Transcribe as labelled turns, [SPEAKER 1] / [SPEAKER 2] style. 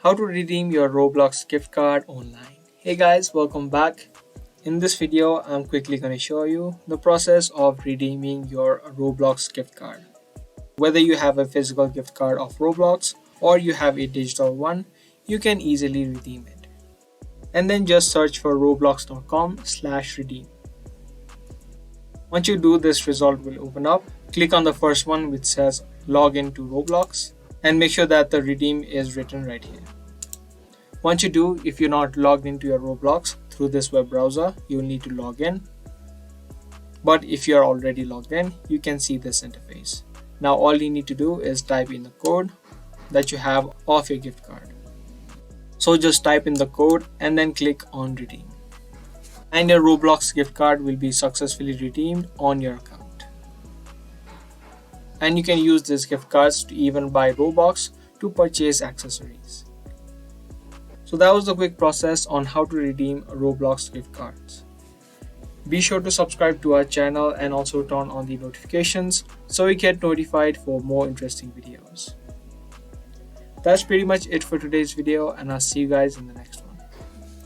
[SPEAKER 1] How to redeem your Roblox gift card online. Hey guys, welcome back. In this video, I'm quickly going to show you the process of redeeming your Roblox gift card. Whether you have a physical gift card of Roblox or you have a digital one, you can easily redeem it. And then just search for roblox.com/redeem. Once you do, this result will open up. Click on the first one which says login to Roblox and make sure that the redeem is written right here. Once you do, if you're not logged into your Roblox through this web browser, you'll need to log in. But if you're already logged in, you can see this interface. Now all you need to do is type in the code that you have of your gift card. So just type in the code and then click on redeem. And your Roblox gift card will be successfully redeemed on your account. And you can use these gift cards to even buy Robux to purchase accessories. So that was the quick process on how to redeem Roblox gift cards. Be sure to subscribe to our channel and also turn on the notifications so you get notified for more interesting videos. That's pretty much it for today's video, and I'll see you guys in the next one.